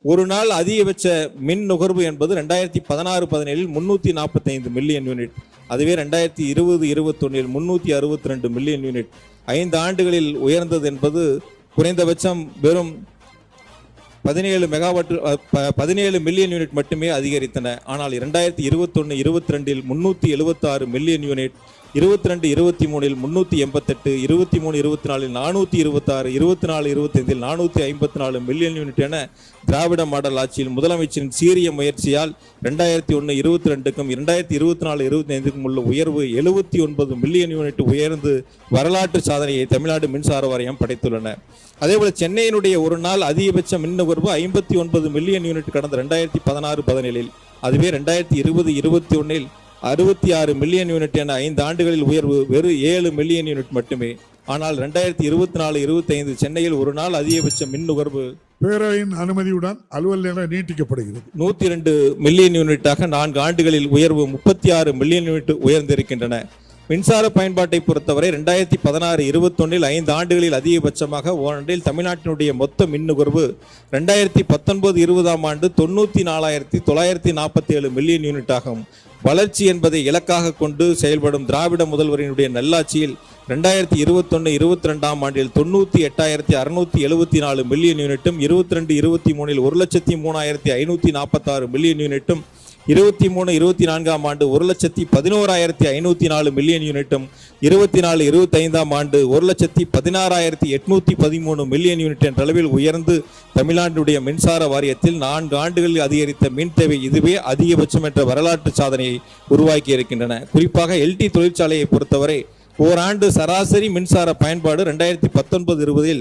ஒரு நாள் அதிகபட்ச மின் நுகர்வு என்பது 2016-17 345 மில்லியன் யூனிட். அதுவே 2020-21 362 மில்லியன் யூனிட். 5 ஆண்டுகளில் உயர்ந்தது என்பது குறைந்தபட்சம் வெறும் 17 மில்லியன் யூனிட் மட்டுமே அதிகரித்தன. ஆனால் 2021-22 376 மில்லியன் யூனிட், 22-23 388, 23-24 426, 24-25 454 மில்லியன் யூனிட் என திராவிட மாடல் ஆட்சியில் முதலமைச்சரின் சீரிய முயற்சியால் 2001-22க்கும் 2024-25க்கும் உள்ள உயர்வு 79 மில்லியன் யூனிட் உயர்ந்து வரலாற்று சாதனையை தமிழ்நாடு மின்சார வாரியம் படைத்துள்ளன. அதேபோல சென்னையினுடைய ஒரு நாள் அதிகபட்ச மின் நுகர்வு 59 மில்லியன் யூனிட் கடந்த 2016-17. அதுவே 2020-21 66 மில்லியன் யூனிட் என 5 ஆண்டுகளில் உயர்வு வெறும் 7 மில்லியன் யூனிட் மட்டுமே. ஆனால் 2024-25 சென்னையில் ஒரு நாள் அதிகபட்ச மின் நுகர்வு பேரவையின் அனுமதியுடன் அலுவல் நேரம் நீட்டிக்கப்படுகிறது. 102 மில்லியன் யூனிட்டாக 4 ஆண்டுகளில் உயர்வு 36 மில்லியன் யூனிட் உயர்ந்திருக்கின்றன. மின்சார பயன்பாட்டை பொறுத்தவரை 2016-21 5 ஆண்டுகளில் அதிகபட்சமாக ஓராண்டில் தமிழ்நாட்டினுடைய மொத்த மின் நுகர்வு 2019-20 ஆண்டு 94,947 மில்லியன் யூனிட் ஆகும். வளர்ச்சி என்பதை இலக்காக கொண்டு செயல்படும் திராவிட முதல்வரினுடைய நல்லாட்சியில் 2021-22 ஆண்டில் 98,674 மில்லியன் யூனிட்டும், 22-23 1,03,546 மில்லியன் யூனிட்டும், 23-24 ஆண்டு 1,11,504 மில்லியன் யூனிட்டும், 24-25 ஆண்டு 1,16,813 மில்லியன் யூனிட் என்ற அளவில் உயர்ந்து தமிழ்நாட்டுடைய மின்சார வாரியத்தில் 4 ஆண்டுகளில் அதிகரித்த மின் தேவை இதுவே அதிகபட்சம் என்ற வரலாற்று சாதனையை உருவாக்கி இருக்கின்றன. குறிப்பாக எல்டி தொழிற்சாலையை பொறுத்தவரை ஓராண்டு சராசரி மின்சார பயன்பாடு 2019-20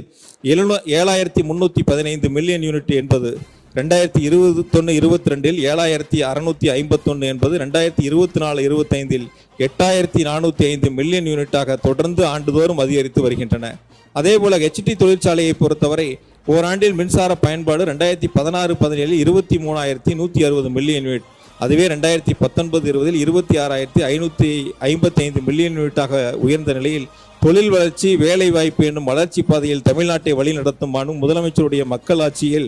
7,315 மில்லியன் யூனிட் என்பது 2021-22 7,651 என்பது 2024-25 8,405 மில்லியன் யூனிட்டாக தொடர்ந்து ஆண்டுதோறும் அதிகரித்து வருகின்றன. அதேபோல ஹெச்டி தொழிற்சாலையை பொறுத்தவரை ஓராண்டில் மின்சார பயன்பாடு 2016-17 23,160 மில்லியன் யூனிட். அதுவே 2019-20 26,555 மில்லியன் யூனிட்டாக உயர்ந்த நிலையில் தொழில் வளர்ச்சி, வேலை வாய்ப்பு என்னும் வளர்ச்சி பாதையில் தமிழ்நாட்டை வழி நடத்தும் முதலமைச்சருடைய மக்களாட்சியில்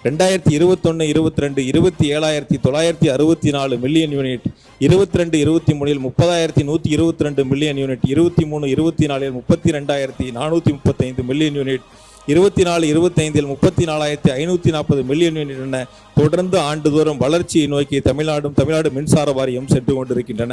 2021-22 27,964 million unit, 22-23 30,122 million unit, 23-24 32,435 million unit, 24-25 34,540 million unit என தொடர்ந்து ஆண்டுதோறும் வளர்ச்சியை நோக்கி தமிழ்நாடு மின்சார வாரியம் சென்று கொண்டிருக்கின்றன.